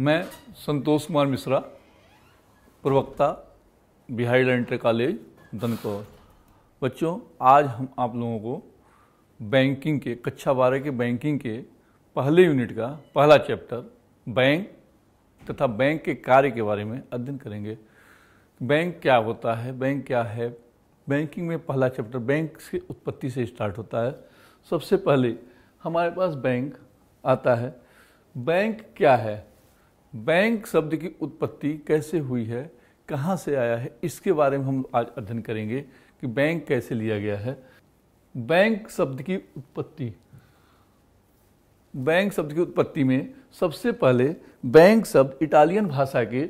मैं संतोष कुमार मिश्रा, प्रवक्ता Bihar inter college Dankaur. बच्चों, आज हम आप लोगों को बैंकिंग के कक्षा 12 के बैंकिंग के पहले यूनिट का पहला चैप्टर बैंक तथा बैंक के कार्य के बारे में अध्ययन करेंगे। बैंक क्या होता है, बैंक क्या है। बैंकिंग में पहला चैप्टर बैंक की उत्पत्ति से स्टार्ट होता है। सबसे पहले हमारे पास बैंक आता है। बैंक क्या है, बैंक शब्द की उत्पत्ति कैसे हुई है, कहाँ से आया है, इसके बारे में हम आज अध्ययन करेंगे कि बैंक कैसे लिया गया है। बैंक शब्द की उत्पत्ति, बैंक शब्द की उत्पत्ति में सबसे पहले बैंक शब्द इटालियन भाषा के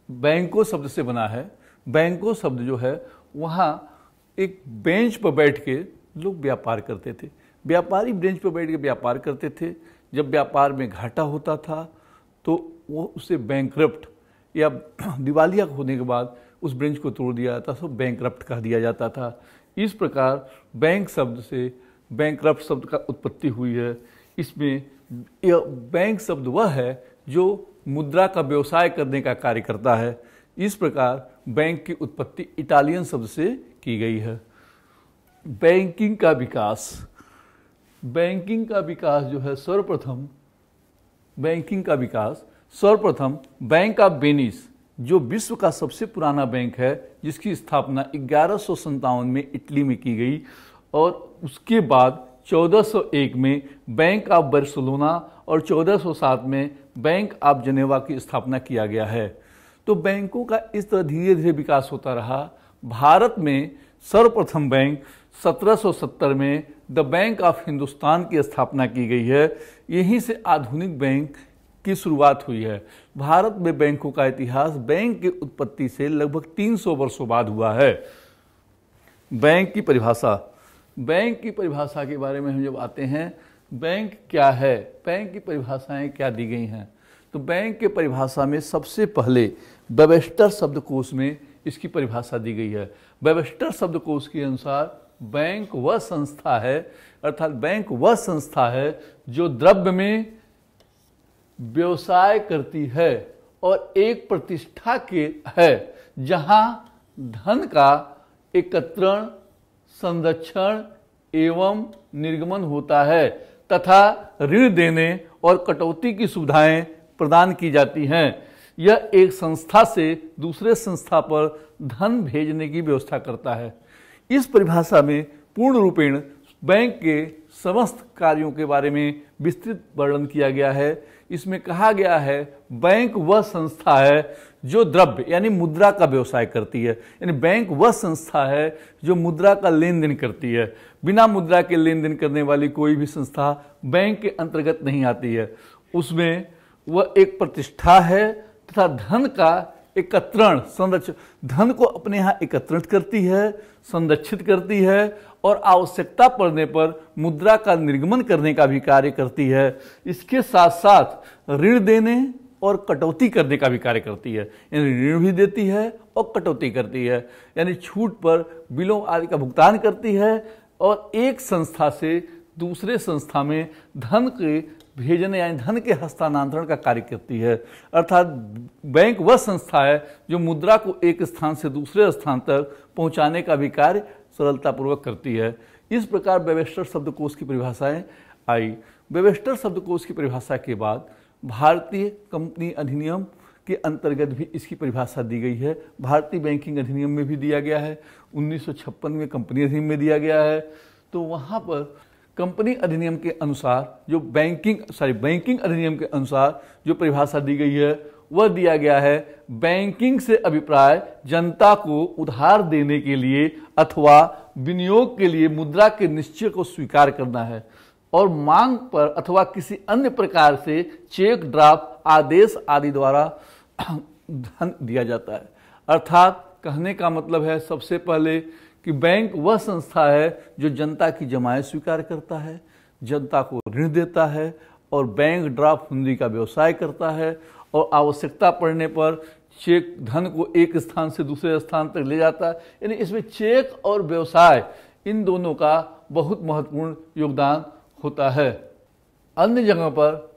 बैंको शब्द से बना है। बैंको शब्द जो है वहाँ एक बेंच पर बैठ के लोग व्यापार करते थे। व्यापारी बेंच पर बैठ के व्यापार करते थे। जब व्यापार में घाटा होता था तो वो उसे बैंकरप्ट या दिवालिया होने के बाद उस बेंच को तोड़ दिया जाता था, बैंकरप्ट कह दिया जाता था। इस प्रकार बैंक शब्द से बैंकरप्ट शब्द का उत्पत्ति हुई है। इसमें बैंक शब्द वह है जो मुद्रा का व्यवसाय करने का कार्य करता है। इस प्रकार बैंक की उत्पत्ति इटालियन शब्द से की गई है। बैंकिंग का विकास, बैंकिंग का विकास जो है सर्वप्रथम बैंक ऑफ वेनिस, जो विश्व का सबसे पुराना बैंक है, जिसकी स्थापना 1157 में इटली में की गई और उसके बाद 1401 में बैंक ऑफ बार्सिलोना और 1407 में बैंक ऑफ जेनेवा की स्थापना किया गया है। तो बैंकों का इस तरह धीरे धीरे विकास होता रहा। भारत में सर्वप्रथम बैंक 1770 में द बैंक ऑफ हिंदुस्तान की स्थापना की गई है। यहीं से आधुनिक बैंक की शुरुआत हुई है। भारत में बैंकों का इतिहास बैंक की उत्पत्ति से लगभग 300 वर्षों बाद हुआ है। बैंक की परिभाषा, बैंक की परिभाषा के बारे में हम जब आते हैं, बैंक क्या है, बैंक की परिभाषाएं क्या दी गई हैं, तो बैंक के परिभाषा में सबसे पहले वेबस्टर शब्दकोश में इसकी परिभाषा दी गई है। वेबस्टर शब्दकोश के अनुसार बैंक वह संस्था है, अर्थात बैंक वह संस्था है जो द्रव्य में व्यवसाय करती है और एक प्रतिष्ठा के है जहां धन का एकत्रण, संरक्षण एवं निर्गमन होता है तथा ऋण देने और कटौती की सुविधाएं प्रदान की जाती हैं। यह एक संस्था से दूसरे संस्था पर धन भेजने की व्यवस्था करता है। इस परिभाषा में पूर्ण रूपेण बैंक के समस्त कार्यों के बारे में विस्तृत वर्णन किया गया है। इसमें कहा गया है बैंक वह संस्था है जो द्रव्य यानी मुद्रा का व्यवसाय करती है, यानी बैंक वह संस्था है जो मुद्रा का लेन देन करती है। बिना मुद्रा के लेन देन करने वाली कोई भी संस्था बैंक के अंतर्गत नहीं आती है। उसमें वह एक प्रतिष्ठा है तथा धन का एकत्रण, संरक्षण, धन को अपने यहाँ एकत्रित करती है, संरक्षित करती है और आवश्यकता पड़ने पर मुद्रा का निर्गमन करने का भी कार्य करती है। इसके साथ साथ ऋण देने और कटौती करने का भी कार्य करती है, यानी ऋण भी देती है और कटौती करती है, यानी छूट पर बिलों आदि का भुगतान करती है और एक संस्था से दूसरे संस्था में धन के भेजने यानी धन के हस्तांतरण का कार्य करती है। अर्थात बैंक वह संस्था है जो मुद्रा को एक स्थान से दूसरे स्थान तक पहुंचाने का भी कार्य सरलतापूर्वक करती है। इस प्रकार वेबस्टर शब्दकोश की परिभाषाएं आई। वेबस्टर शब्दकोश की परिभाषा के बाद भारतीय कंपनी अधिनियम के अंतर्गत भी इसकी परिभाषा दी गई है। भारतीय बैंकिंग अधिनियम में भी दिया गया है, 1956 में कंपनी अधिनियम में दिया गया है। तो वहाँ पर कंपनी अधिनियम के अनुसार जो बैंकिंग अधिनियम के अनुसार जो परिभाषा दी गई है वह दिया गया है, बैंकिंग से अभिप्राय जनता को उधार देने के लिए अथवा विनियोग के लिए मुद्रा के निश्चय को स्वीकार करना है और मांग पर अथवा किसी अन्य प्रकार से चेक, ड्राफ्ट, आदेश आदि द्वारा धन दिया जाता है। अर्थात कहने का मतलब है सबसे पहले कि बैंक वह संस्था है जो जनता की जमाएं स्वीकार करता है, जनता को ऋण देता है और बैंक ड्राफ्ट हुंडी का व्यवसाय करता है और आवश्यकता पड़ने पर चेक, धन को एक स्थान से दूसरे स्थान तक ले जाता है। यानी इसमें चेक और व्यवसाय इन दोनों का बहुत महत्वपूर्ण योगदान होता है। अन्य जगह पर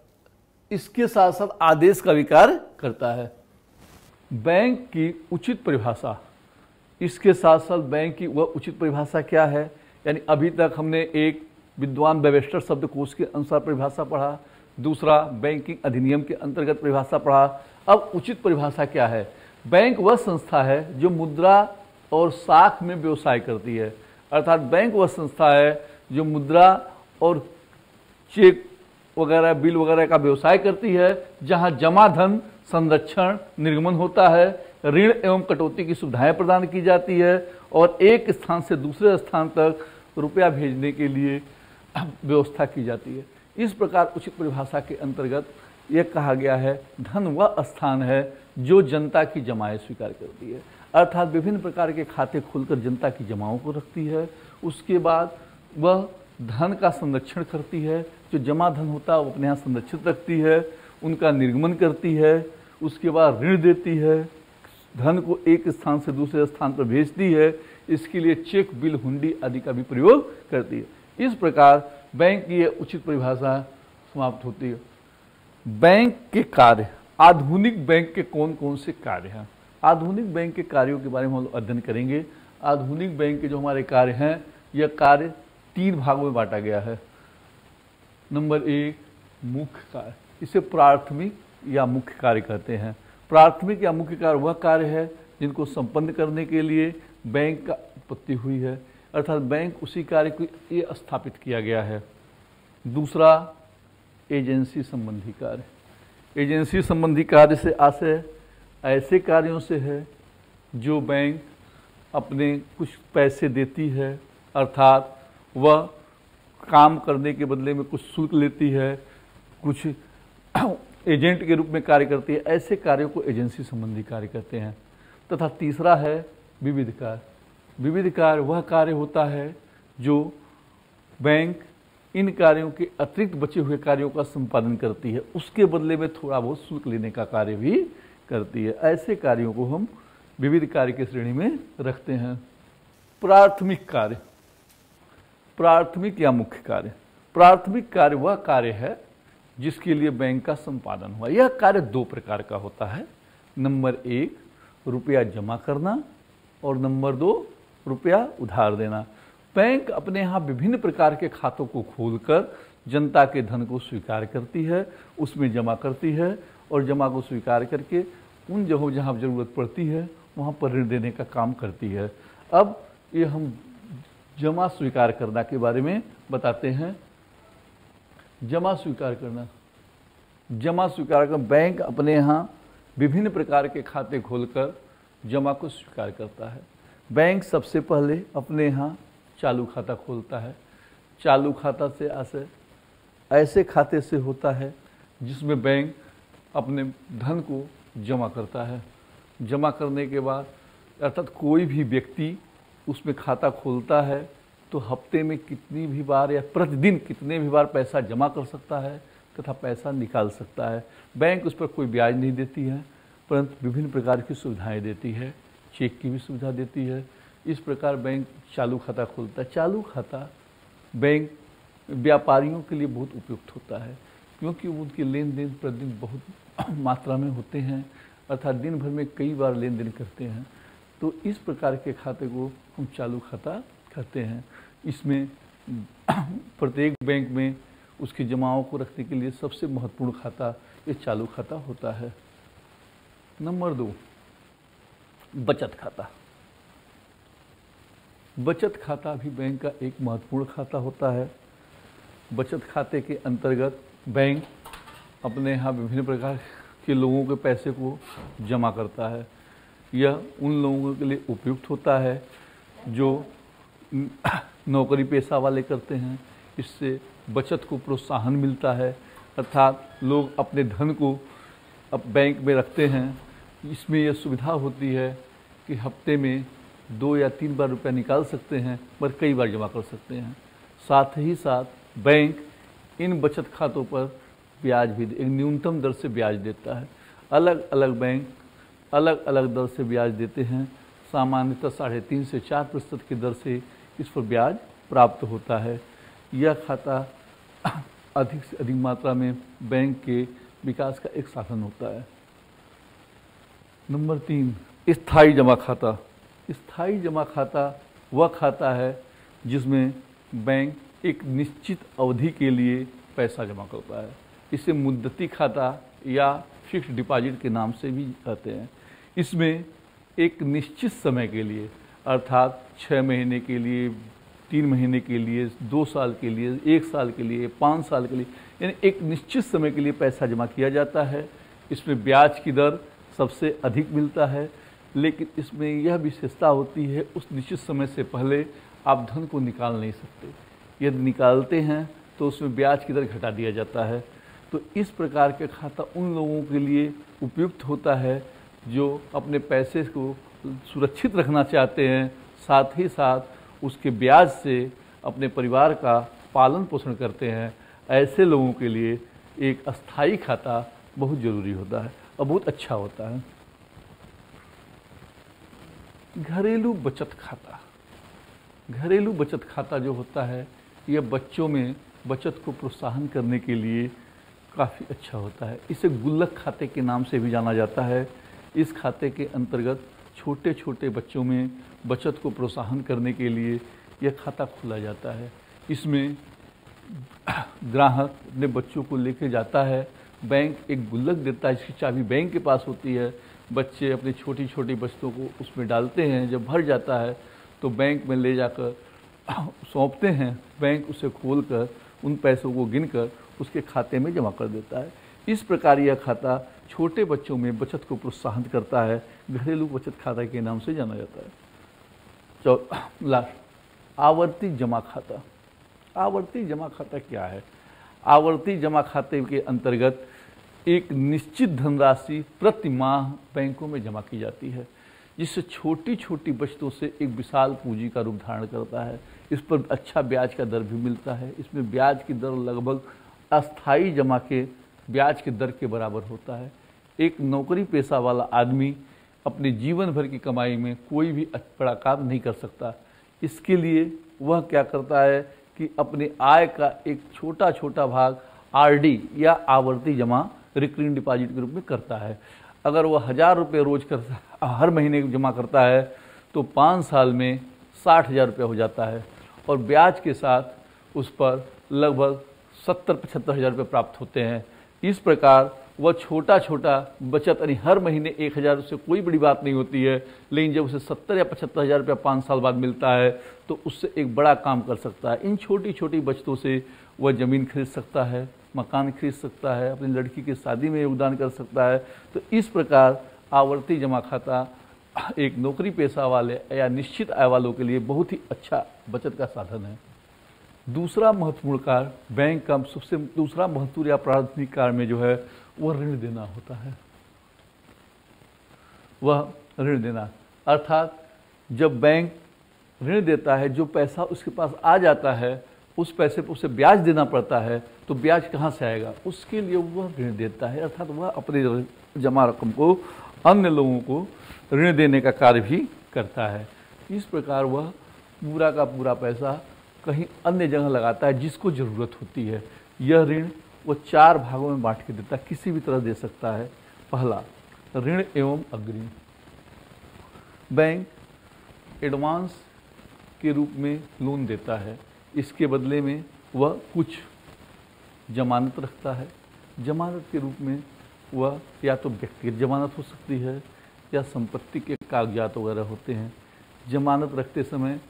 इसके साथ साथ आदेश का भी कार्य करता है। बैंक की उचित परिभाषा, इसके साथ साथ बैंक की वह उचित परिभाषा क्या है, यानी अभी तक हमने एक विद्वान वेबस्टर शब्दकोश के अनुसार परिभाषा पढ़ा, दूसरा बैंकिंग अधिनियम के अंतर्गत परिभाषा पढ़ा। अब उचित परिभाषा क्या है? बैंक वह संस्था है जो मुद्रा और साख में व्यवसाय करती है, अर्थात बैंक वह संस्था है जो मुद्रा और चेक वगैरह बिल वगैरह का व्यवसाय करती है, जहां जमा धन संरक्षण निर्गमन होता है, ऋण एवं कटौती की सुविधाएं प्रदान की जाती है और एक स्थान से दूसरे स्थान तक रुपया भेजने के लिए व्यवस्था की जाती है। इस प्रकार उचित परिभाषा के अंतर्गत यह कहा गया है, धन वह स्थान है जो जनता की जमाएं स्वीकार करती है, अर्थात विभिन्न प्रकार के खाते खोलकर जनता की जमाओं को रखती है। उसके बाद वह धन का संरक्षण करती है, जो जमा धन होता है वो अपने यहाँ संरक्षित रखती है, उनका निर्गमन करती है, उसके बाद ऋण देती है, धन को एक स्थान से दूसरे स्थान पर भेजती है, इसके लिए चेक बिल हुंडी आदि का भी प्रयोग करती है। इस प्रकार बैंक की यह उचित परिभाषा समाप्त होती है। बैंक के कार्य, आधुनिक बैंक के कौन कौन से कार्य हैं? आधुनिक बैंक के कार्यों के बारे में हम अध्ययन करेंगे। आधुनिक बैंक के जो हमारे कार्य हैं, यह कार्य 3 भागों में बांटा गया है। नंबर 1 मुख्य कार्य, इसे प्राथमिक या मुख्य कार्य कहते हैं। प्राथमिक या मुख्य कार्य वह कार्य है जिनको संपन्न करने के लिए बैंक का उत्पत्ति हुई है, अर्थात बैंक उसी कार्य को ये स्थापित किया गया है। दूसरा एजेंसी संबंधी कार्य। एजेंसी संबंधी कार्य से आशय ऐसे कार्यों से है जो बैंक अपने कुछ पैसे देती है, अर्थात वह काम करने के बदले में कुछ शुल्क लेती है, कुछ एजेंट के रूप में कार्य करती है, ऐसे कार्यों को एजेंसी संबंधी कार्य कहते हैं। तथा तीसरा है विविध कार्य। विविध कार्य वह कार्य होता है जो बैंक इन कार्यों के अतिरिक्त बचे हुए कार्यों का संपादन करती है, उसके बदले में थोड़ा बहुत शुल्क लेने का कार्य भी करती है। ऐसे कार्यों को हम विविध कार्य की श्रेणी में रखते हैं। प्राथमिक कार्य, प्राथमिक या मुख्य कार्य। प्राथमिक कार्य वह कार्य है जिसके लिए बैंक का संपादन हुआ। यह कार्य 2 प्रकार का होता है। नंबर 1 रुपया जमा करना और नंबर 2 रुपया उधार देना। बैंक अपने यहाँ विभिन्न प्रकार के खातों को खोलकर जनता के धन को स्वीकार करती है, उसमें जमा करती है और जमा को स्वीकार करके उन जगहों जहाँ जरूरत पड़ती है वहाँ पर ऋण देने का काम करती है। अब ये हम जमा स्वीकार करना के बारे में बताते हैं। जमा स्वीकार करना, जमा स्वीकार कर बैंक अपने यहाँ विभिन्न प्रकार के खाते खोलकर जमा को स्वीकार करता है। बैंक सबसे पहले अपने यहाँ चालू खाता खोलता है। चालू खाता से आशय ऐसे खाते से होता है जिसमें बैंक अपने धन को जमा करता है। जमा करने के बाद अर्थात कोई भी व्यक्ति उसमें खाता खोलता है तो हफ्ते में कितनी भी बार या प्रतिदिन कितने भी बार पैसा जमा कर सकता है तथा पैसा निकाल सकता है। बैंक उस पर कोई ब्याज नहीं देती है, परंतु विभिन्न प्रकार की सुविधाएं देती है, चेक की भी सुविधा देती है। इस प्रकार बैंक चालू खाता खोलता है। चालू खाता बैंक व्यापारियों के लिए बहुत उपयुक्त होता है क्योंकि उनके लेन देन प्रतिदिन बहुत मात्रा में होते हैं, अर्थात दिन भर में कई बार लेन देन करते हैं। तो इस प्रकार के खाते को हम चालू खाता कहते हैं। इसमें प्रत्येक बैंक में उसकी जमाओं को रखने के लिए सबसे महत्वपूर्ण खाता ये चालू खाता होता है। नंबर 2 बचत खाता। बचत खाता भी बैंक का एक महत्वपूर्ण खाता होता है। बचत खाते के अंतर्गत बैंक अपने यहाँ विभिन्न प्रकार के लोगों के पैसे को जमा करता है। यह उन लोगों के लिए उपयुक्त होता है जो नौकरी पेशा वाले करते हैं। इससे बचत को प्रोत्साहन मिलता है, अर्थात लोग अपने धन को अब बैंक में रखते हैं। इसमें यह सुविधा होती है कि हफ्ते में 2 या 3 बार रुपया निकाल सकते हैं, पर कई बार जमा कर सकते हैं। साथ ही साथ बैंक इन बचत खातों पर ब्याज भी एक न्यूनतम दर से ब्याज देता है। अलग अलग बैंक अलग अलग दर से ब्याज देते हैं। सामान्यतः 3.5 से 4% की दर से इस पर ब्याज प्राप्त होता है। यह खाता अधिक से अधिक मात्रा में बैंक के विकास का एक साधन होता है। नंबर 3, स्थायी जमा खाता। स्थायी जमा खाता वह खाता है जिसमें बैंक एक निश्चित अवधि के लिए पैसा जमा करता है। इसे मुद्दती खाता या फिक्स्ड डिपॉजिट के नाम से भी कहते हैं। इसमें एक निश्चित समय के लिए अर्थात 6 महीने के लिए, 3 महीने के लिए, 2 साल के लिए, 1 साल के लिए, 5 साल के लिए, यानी एक निश्चित समय के लिए पैसा जमा किया जाता है। इसमें ब्याज की दर सबसे अधिक मिलता है, लेकिन इसमें यह विशेषता होती है उस निश्चित समय से पहले आप धन को निकाल नहीं सकते। यदि निकालते हैं तो उसमें ब्याज की दर घटा दिया जाता है। तो इस प्रकार के खाता उन लोगों के लिए उपयुक्त होता है जो अपने पैसे को सुरक्षित रखना चाहते हैं, साथ ही साथ उसके ब्याज से अपने परिवार का पालन पोषण करते हैं। ऐसे लोगों के लिए एक अस्थायी खाता बहुत ज़रूरी होता है और बहुत अच्छा होता है। घरेलू बचत खाता। घरेलू बचत खाता जो होता है यह बच्चों में बचत को प्रोत्साहन करने के लिए काफ़ी अच्छा होता है। इसे गुल्लक खाते के नाम से भी जाना जाता है। इस खाते के अंतर्गत छोटे छोटे बच्चों में बचत को प्रोत्साहन करने के लिए यह खाता खोला जाता है। इसमें ग्राहक अपने बच्चों को लेके जाता है, बैंक एक गुल्लक देता है, इसकी चाबी बैंक के पास होती है। बच्चे अपनी छोटी छोटी बचतों को उसमें डालते हैं, जब भर जाता है तो बैंक में ले जाकर सौंपते हैं। बैंक उसे खोलकर उन पैसों को गिनकर उसके खाते में जमा कर देता है। इस प्रकार यह खाता छोटे बच्चों में बचत को प्रोत्साहन करता है। घरेलू बचत खाता के नाम से जाना जाता है। लास्ट, आवर्ती जमा खाता। आवर्ती जमा खाता क्या है? आवर्ती जमा खाते के अंतर्गत एक निश्चित धनराशि प्रति माह बैंकों में जमा की जाती है, जिससे छोटी छोटी बचतों से एक विशाल पूंजी का रूप धारण करता है। इस पर अच्छा ब्याज का दर भी मिलता है। इसमें ब्याज की दर लगभग अस्थायी जमा के ब्याज के दर के बराबर होता है। एक नौकरी पेशा वाला आदमी अपने जीवन भर की कमाई में कोई भी बड़ा काम नहीं कर सकता। इसके लिए वह क्या करता है कि अपने आय का एक छोटा छोटा भाग आरडी या आवर्ती जमा रिकरिंग डिपॉजिट के रूप में करता है। अगर वह 1000 रुपये रोज हर महीने जमा करता है तो 5 साल में 60,000 रुपये हो जाता है और ब्याज के साथ उस पर लगभग 70-75 हज़ार रुपये प्राप्त होते हैं। इस प्रकार वह छोटा छोटा बचत यानी हर महीने 1000 से कोई बड़ी बात नहीं होती है, लेकिन जब उसे 70 या 75 हज़ार रुपया 5 साल बाद मिलता है तो उससे एक बड़ा काम कर सकता है। इन छोटी छोटी बचतों से वह ज़मीन खरीद सकता है, मकान खरीद सकता है, अपनी लड़की की शादी में योगदान कर सकता है। तो इस प्रकार आवर्ती जमा खाता एक नौकरी पेशा वाले या निश्चित आय वालों के लिए बहुत ही अच्छा बचत का साधन है। दूसरा महत्वपूर्ण कार्य बैंक का सबसे दूसरा महत्वपूर्ण या प्राथमिक कार्य में जो है वह ऋण देना होता है। वह ऋण देना अर्थात जब बैंक ऋण देता है, जो पैसा उसके पास आ जाता है उस पैसे पर उसे ब्याज देना पड़ता है, तो ब्याज कहाँ से आएगा? उसके लिए वह ऋण देता है, अर्थात वह अपने जमा रकम को अन्य लोगों को ऋण देने का कार्य भी करता है। इस प्रकार वह पूरा का पूरा पैसा कहीं अन्य जगह लगाता है जिसको ज़रूरत होती है। यह ऋण वो 4 भागों में बांट के देता है, किसी भी तरह दे सकता है। पहला, ऋण एवं अग्रिम। बैंक एडवांस के रूप में लोन देता है, इसके बदले में वह कुछ जमानत रखता है। जमानत के रूप में वह या तो व्यक्तिगत जमानत हो सकती है या संपत्ति के कागजात वगैरह होते हैं। जमानत रखते समय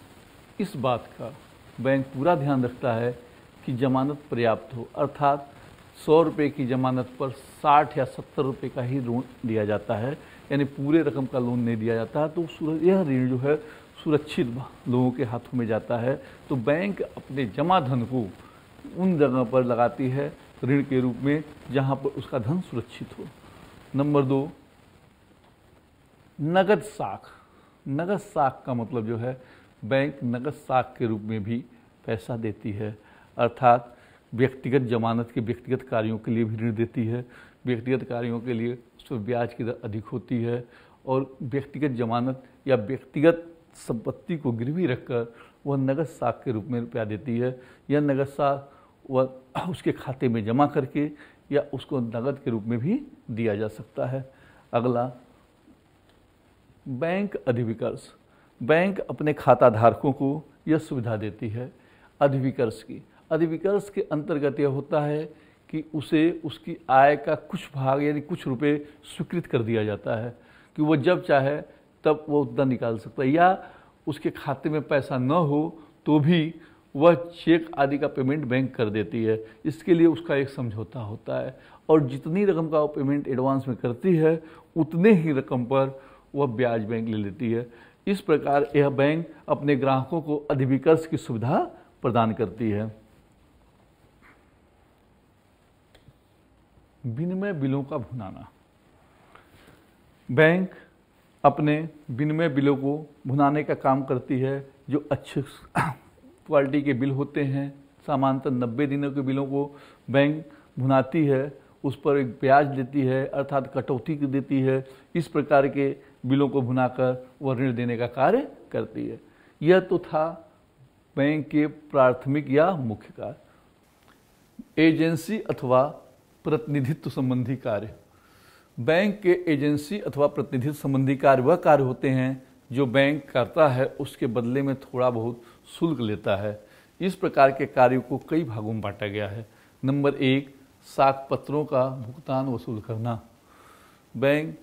इस बात का बैंक पूरा ध्यान रखता है कि जमानत पर्याप्त हो, अर्थात 100 रुपये की जमानत पर 60 या 70 रुपये का ही लोन दिया जाता है, यानी पूरे रकम का लोन नहीं दिया जाता। तो यह ऋण जो है सुरक्षित लोगों के हाथों में जाता है। तो बैंक अपने जमा धन को उन जगह पर लगाती है ऋण के रूप में जहाँ पर उसका धन सुरक्षित हो। नंबर 2, नगद साख। नगद साख का मतलब जो है बैंक नगद साख के रूप में भी पैसा देती है, अर्थात व्यक्तिगत जमानत के व्यक्तिगत कार्यों के लिए भी ऋण देती है। व्यक्तिगत कार्यों के लिए उस पर ब्याज की दर अधिक होती है और व्यक्तिगत जमानत या व्यक्तिगत संपत्ति को गिरवी रखकर वह नगद साख के रूप में रुपया देती है। यह नगद साख वह उसके खाते में जमा करके या उसको नकद के रूप में भी दिया जा सकता है। अगला, बैंक अधिविकर्ष। बैंक अपने खाता धारकों को यह सुविधा देती है अधिविकर्ष की। अधिविकर्ष के अंतर्गत यह होता है कि उसे उसकी आय का कुछ भाग यानी कुछ रुपए स्वीकृत कर दिया जाता है कि वो जब चाहे तब वो उतना निकाल सकता है, या उसके खाते में पैसा न हो तो भी वह चेक आदि का पेमेंट बैंक कर देती है। इसके लिए उसका एक समझौता होता है और जितनी रकम का वो पेमेंट एडवांस में करती है उतने ही रकम पर वह ब्याज बैंक ले लेती है। इस प्रकार यह बैंक अपने ग्राहकों को अधिविकर्ष की सुविधा प्रदान करती है। विनिमय बिलों का भुनाना। बैंक अपने विनिमय बिलों को भुनाने का काम करती है। जो अच्छे क्वालिटी के बिल होते हैं, सामान्यतः 90 दिनों के बिलों को बैंक भुनाती है, उस पर एक ब्याज देती है अर्थात कटौती देती है। इस प्रकार के बिलों को भुनाकर वह ऋण देने का कार्य करती है। यह तो था बैंक के प्राथमिक या मुख्य कार्य। एजेंसी अथवा प्रतिनिधित्व संबंधी कार्य। बैंक के एजेंसी अथवा प्रतिनिधित्व संबंधी कार्य वह कार्य होते हैं जो बैंक करता है, उसके बदले में थोड़ा बहुत शुल्क लेता है। इस प्रकार के कार्यों को कई भागों में बांटा गया है। नंबर 1, साख पत्रों का भुगतान वसूल करना। बैंक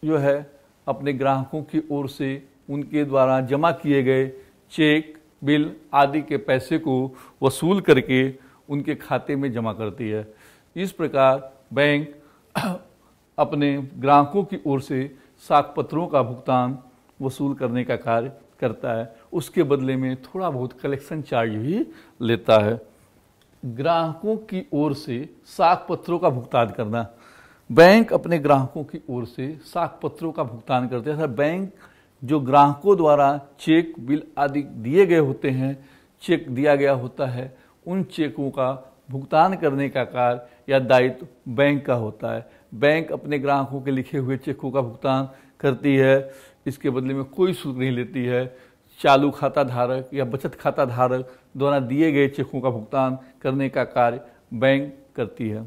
जो है अपने ग्राहकों की ओर से उनके द्वारा जमा किए गए चेक, बिल आदि के पैसे को वसूल करके उनके खाते में जमा करती है। इस प्रकार बैंक अपने ग्राहकों की ओर से साख पत्रों का भुगतान वसूल करने का कार्य करता है, उसके बदले में थोड़ा बहुत कलेक्शन चार्ज भी लेता है। ग्राहकों की ओर से साख पत्रों का भुगतान करना। बैंक अपने ग्राहकों की ओर से साख पत्रों का भुगतान करते हैं। बैंक जो ग्राहकों द्वारा चेक, बिल आदि दिए गए होते हैं, चेक दिया गया होता है, उन चेकों का भुगतान करने का कार्य या दायित्व बैंक का होता है। बैंक अपने ग्राहकों के लिखे हुए चेकों का भुगतान करती है, इसके बदले में कोई शुल्क नहीं लेती है। चालू खाता धारक या बचत खाता धारक द्वारा दिए गए चेकों का भुगतान करने का कार्य बैंक करती है।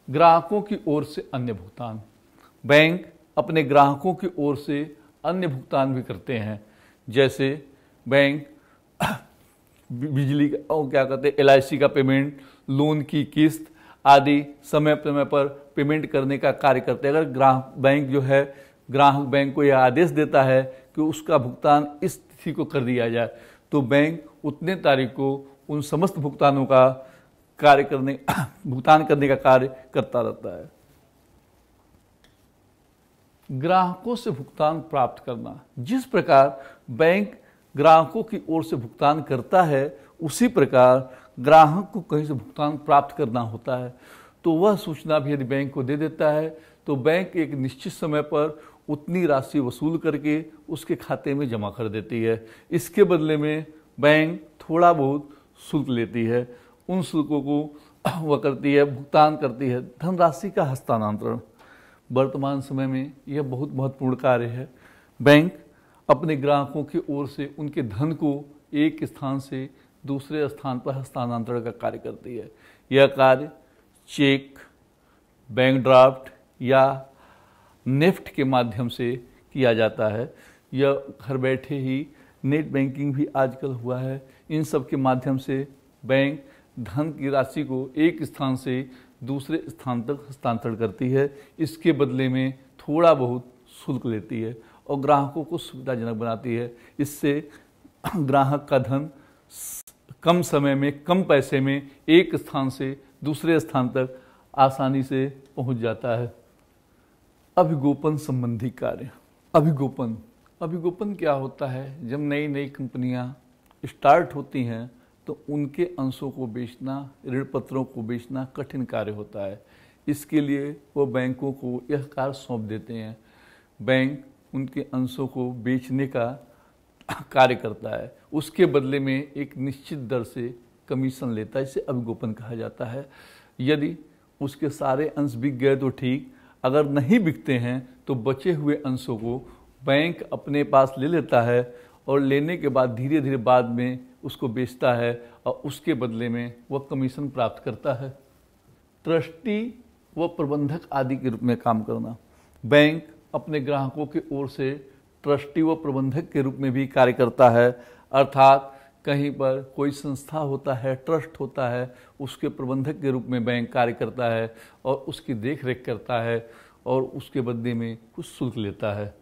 ग्राहकों की ओर से अन्य भुगतान। बैंक अपने ग्राहकों की ओर से अन्य भुगतान भी करते हैं, जैसे बैंक बिजली का क्या कहते हैं LIC का पेमेंट, लोन की किस्त आदि समय समय पर पेमेंट करने का कार्य करते हैं। अगर ग्राहक बैंक को यह आदेश देता है कि उसका भुगतान इस तिथि को कर दिया जाए, तो बैंक उतने तारीख को उन समस्त भुगतानों का भुगतान करने का कार्य करता रहता है। ग्राहकों से भुगतान प्राप्त करना। जिस प्रकार बैंक ग्राहकों की ओर से भुगतान करता है, उसी प्रकार ग्राहक को कहीं से भुगतान प्राप्त करना होता है, तो वह सूचना भी यदि बैंक को दे देता है, तो बैंक एक निश्चित समय पर उतनी राशि वसूल करके उसके खाते में जमा कर देती है। इसके बदले में बैंक थोड़ा बहुत शुल्क लेती है। उन शुल्कों को वह करती है, भुगतान करती है। धनराशि का हस्तांतरण। वर्तमान समय में यह बहुत महत्वपूर्ण कार्य है। बैंक अपने ग्राहकों की ओर से उनके धन को एक स्थान से दूसरे स्थान पर हस्तांतरण का कार्य करती है। यह कार्य चेक, बैंक ड्राफ्ट या नेफ्ट के माध्यम से किया जाता है। यह घर बैठे ही नेट बैंकिंग भी आजकल हुआ है। इन सब के माध्यम से बैंक धन की राशि को एक स्थान से दूसरे स्थान तक हस्तांतरण करती है। इसके बदले में थोड़ा बहुत शुल्क लेती है और ग्राहकों को सुविधाजनक बनाती है। इससे ग्राहक का धन कम समय में, कम पैसे में एक स्थान से दूसरे स्थान तक आसानी से पहुंच जाता है। अभिगोपन संबंधी कार्य। अभिगोपन क्या होता है? जब नई नई कंपनियां स्टार्ट होती हैं तो उनके अंशों को बेचना, ऋण पत्रों को बेचना कठिन कार्य होता है। इसके लिए वो बैंकों को यह कार्य सौंप देते हैं। बैंक उनके अंशों को बेचने का कार्य करता है, उसके बदले में एक निश्चित दर से कमीशन लेता है। इसे अभिगोपन कहा जाता है। यदि उसके सारे अंश बिक गए तो ठीक, अगर नहीं बिकते हैं तो बचे हुए अंशों को बैंक अपने पास ले लेता है और लेने के बाद धीरे धीरे बाद में उसको बेचता है और उसके बदले में वह कमीशन प्राप्त करता है। ट्रस्टी व प्रबंधक आदि के रूप में काम करना। बैंक अपने ग्राहकों की ओर से ट्रस्टी व प्रबंधक के रूप में भी कार्य करता है, अर्थात कहीं पर कोई संस्था होता है, ट्रस्ट होता है, उसके प्रबंधक के रूप में बैंक कार्य करता है और उसकी देख रेख करता है और उसके बदले में कुछ शुल्क लेता है।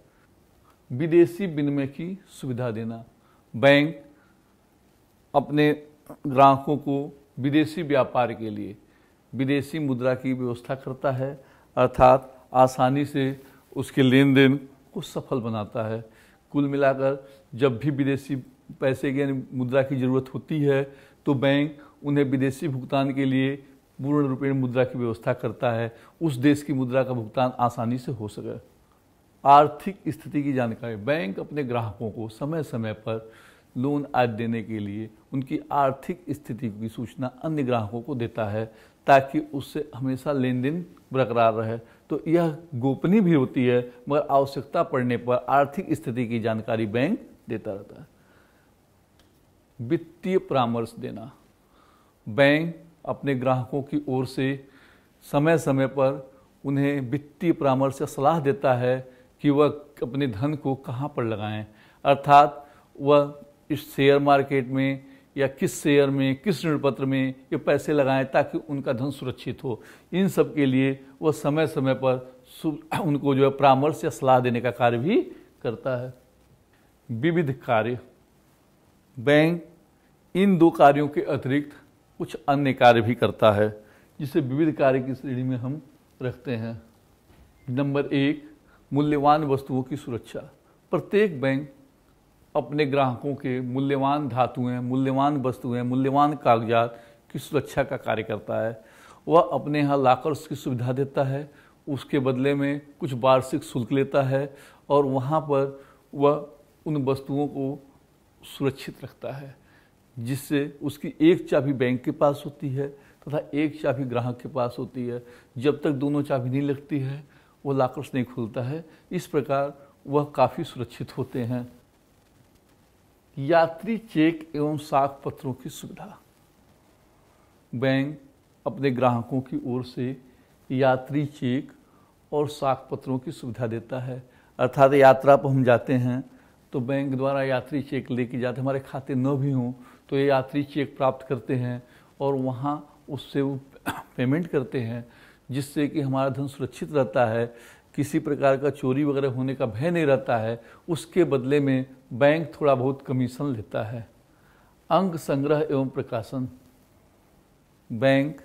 विदेशी विनिमय की सुविधा देना। बैंक अपने ग्राहकों को विदेशी व्यापार के लिए विदेशी मुद्रा की व्यवस्था करता है, अर्थात आसानी से उसके लेन देन को सफल बनाता है। कुल मिलाकर जब भी विदेशी पैसे की मुद्रा की ज़रूरत होती है तो बैंक उन्हें विदेशी भुगतान के लिए पूर्ण रूपेण मुद्रा की व्यवस्था करता है, उस देश की मुद्रा का भुगतान आसानी से हो सके। आर्थिक स्थिति की जानकारी। बैंक अपने ग्राहकों को समय समय पर लोन आदि देने के लिए उनकी आर्थिक स्थिति की सूचना अन्य ग्राहकों को देता है ताकि उससे हमेशा लेन देन बरकरार रहे। तो यह गोपनीय भी होती है, मगर आवश्यकता पड़ने पर आर्थिक स्थिति की जानकारी बैंक देता रहता है। वित्तीय परामर्श देना। बैंक अपने ग्राहकों की ओर से समय समय पर उन्हें वित्तीय परामर्श या सलाह देता है कि वह अपने धन को कहाँ पर लगाएं, अर्थात वह इस शेयर मार्केट में या किस शेयर में, किस ऋण पत्र में ये पैसे लगाएं ताकि उनका धन सुरक्षित हो। इन सब के लिए वह समय समय पर उनको जो है परामर्श या सलाह देने का कार्य भी करता है। विविध कार्य। बैंक इन दो कार्यों के अतिरिक्त कुछ अन्य कार्य भी करता है, जिसे विविध कार्य की श्रेणी में हम रखते हैं। नंबर 1, मूल्यवान वस्तुओं की सुरक्षा। प्रत्येक बैंक अपने ग्राहकों के मूल्यवान धातुएं, मूल्यवान वस्तुएं, मूल्यवान कागजात की सुरक्षा का कार्य करता है। वह अपने यहाँ लॉकर्स की सुविधा देता है, उसके बदले में कुछ वार्षिक शुल्क लेता है और वहाँ पर वह उन वस्तुओं को सुरक्षित रखता है, जिससे उसकी एक चाबी बैंक के पास होती है तथा एक चाबी ग्राहक के पास होती है। जब तक दोनों चाबी नहीं लगती है वो लॉकर्स नहीं खुलता है। इस प्रकार वह काफ़ी सुरक्षित होते हैं। यात्री चेक एवं साख पत्रों की सुविधा। बैंक अपने ग्राहकों की ओर से यात्री चेक और साख पत्रों की सुविधा देता है, अर्थात यात्रा पर हम जाते हैं तो बैंक द्वारा यात्री चेक लेके जाते, हमारे खाते न भी हों तो ये यात्री चेक प्राप्त करते हैं और वहाँ उससे वो पेमेंट करते हैं, जिससे कि हमारा धन सुरक्षित रहता है, किसी प्रकार का चोरी वगैरह होने का भय नहीं रहता है। उसके बदले में बैंक थोड़ा बहुत कमीशन लेता है। अंक संग्रह एवं प्रकाशन। बैंक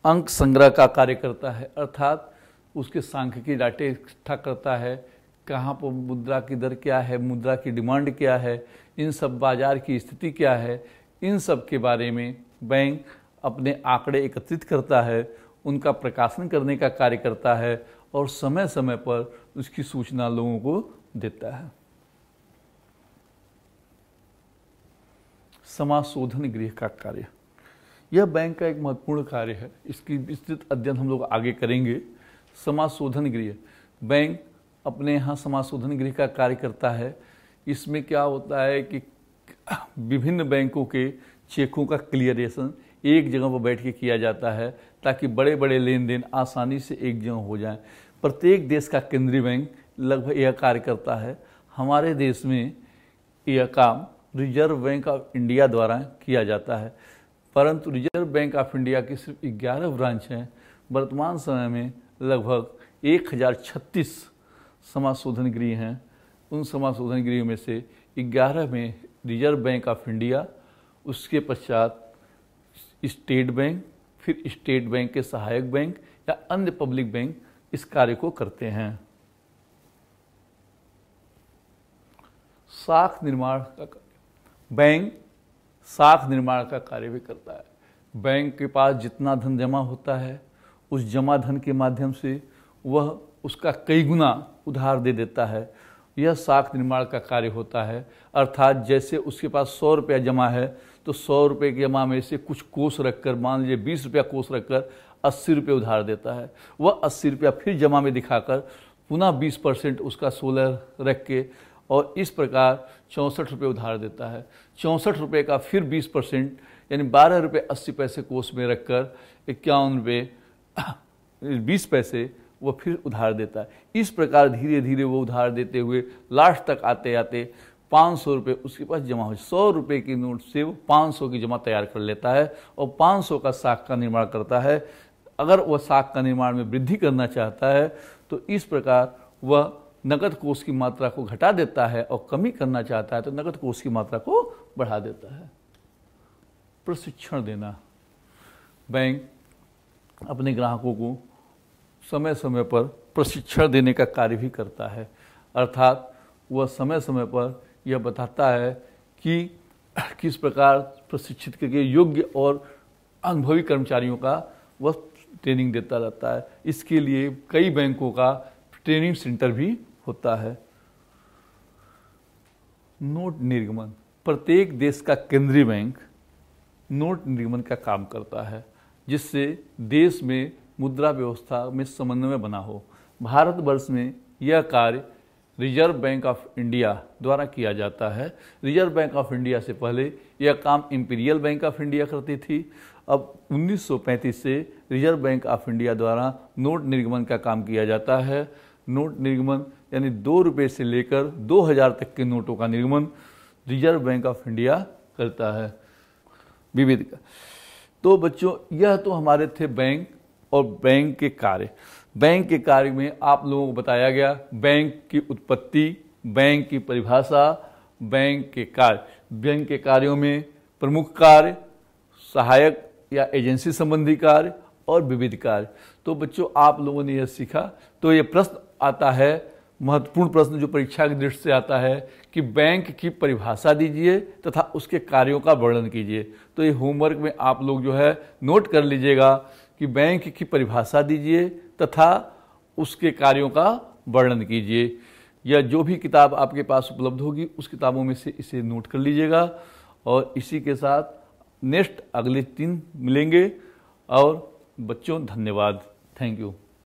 अंक संग्रह का कार्य करता है, अर्थात उसके सांख्यिकी डाटे इकट्ठा करता है, कहाँ पर मुद्रा की दर क्या है, मुद्रा की डिमांड क्या है, इन सब बाजार की स्थिति क्या है, इन सब के बारे में बैंक अपने आंकड़े एकत्रित करता है, उनका प्रकाशन करने का कार्य करता है और समय समय पर उसकी सूचना लोगों को देता है। समाशोधन गृह का कार्य। यह बैंक का एक महत्वपूर्ण कार्य है, इसकी विस्तृत अध्ययन हम लोग आगे करेंगे। समाशोधन गृह। बैंक अपने यहाँ समाशोधन गृह का कार्य करता है। इसमें क्या होता है कि विभिन्न बैंकों के चेकों का क्लियरेशन एक जगह पर बैठ के किया जाता है ताकि बड़े बड़े लेन देन आसानी से एक जगह हो जाएं। प्रत्येक देश का केंद्रीय बैंक लगभग यह कार्य करता है। हमारे देश में यह काम रिजर्व बैंक ऑफ इंडिया द्वारा किया जाता है, परंतु रिजर्व बैंक ऑफ इंडिया की सिर्फ 11 ब्रांच हैं। वर्तमान समय में लगभग 1036 समाशोधन गृह हैं। उन समाशोधन गृह में से 11 में रिजर्व बैंक ऑफ इंडिया, उसके पश्चात स्टेट बैंक, फिर स्टेट बैंक के सहायक बैंक या अन्य पब्लिक बैंक इस कार्य को करते हैं। साख निर्माण का कार्य। बैंक साख निर्माण का कार्य भी करता है। बैंक के पास जितना धन जमा होता है उस जमा धन के माध्यम से वह उसका कई गुना उधार दे देता है। यह साख निर्माण का कार्य होता है, अर्थात जैसे उसके पास 100 रुपया जमा है तो 100 रुपये के जमा में से कुछ कोष रखकर, मान लीजिए 20 रुपया कोष रखकर 80 रुपये उधार देता है। वह 80 रुपया फिर जमा में दिखाकर पुनः 20% उसका 16 रख के और इस प्रकार 64 रुपये उधार देता है। 64 रुपये का फिर 20% यानी 12 रुपये 80 पैसे कोष में रखकर 51 रुपये 20 पैसे वो फिर उधार देता है। इस प्रकार धीरे धीरे वो उधार देते हुए लास्ट तक आते आते 500 रुपये उसके पास जमा हो, 100 रुपये की नोट से वो 500 की जमा तैयार कर लेता है और 500 का साख का निर्माण करता है। अगर वह साख का निर्माण में वृद्धि करना चाहता है तो इस प्रकार वह नकद कोष की मात्रा को घटा देता है और कमी करना चाहता है तो नकद कोष की मात्रा को बढ़ा देता है। प्रशिक्षण देना, बैंक अपने ग्राहकों को समय समय पर प्रशिक्षण देने का कार्य भी करता है, अर्थात वह समय समय पर यह बताता है कि किस प्रकार प्रशिक्षित करके योग्य और अनुभवी कर्मचारियों का वह ट्रेनिंग देता रहता है। इसके लिए कई बैंकों का ट्रेनिंग सेंटर भी होता है। नोट निर्गमन, प्रत्येक देश का केंद्रीय बैंक नोट निर्गमन का काम करता है जिससे देश में मुद्रा व्यवस्था में समन्वय बना हो। भारतवर्ष में यह कार्य रिजर्व बैंक ऑफ इंडिया द्वारा किया जाता है। रिजर्व बैंक ऑफ इंडिया से पहले यह काम इंपीरियल बैंक ऑफ इंडिया करती थी। अब 1935 से रिजर्व बैंक ऑफ इंडिया द्वारा नोट निर्गमन का काम किया जाता है। नोट निर्गमन यानी 2 रुपये से लेकर 2000 तक के नोटों का निर्गमन रिजर्व बैंक ऑफ इंडिया करता है। विविध का तो बच्चों यह तो हमारे थे बैंक और बैंक के कार्य। बैंक के कार्य में आप लोगों को बताया गया बैंक की उत्पत्ति, बैंक की परिभाषा, बैंक के कार्य। बैंक के कार्यों में प्रमुख कार्य, सहायक या एजेंसी संबंधी कार्य और विविध कार्य। तो बच्चों आप लोगों ने यह सीखा। तो ये प्रश्न आता है, महत्वपूर्ण प्रश्न जो परीक्षा की दृष्टि से आता है कि बैंक की परिभाषा दीजिए तथा उसके कार्यों का वर्णन कीजिए। तो ये होमवर्क में आप लोग जो है नोट कर लीजिएगा कि बैंक की परिभाषा दीजिए तथा उसके कार्यों का वर्णन कीजिए। या जो भी किताब आपके पास उपलब्ध होगी उस किताबों में से इसे नोट कर लीजिएगा। और इसी के साथ नेक्स्ट अगले दिन मिलेंगे। और बच्चों धन्यवाद, थैंक यू।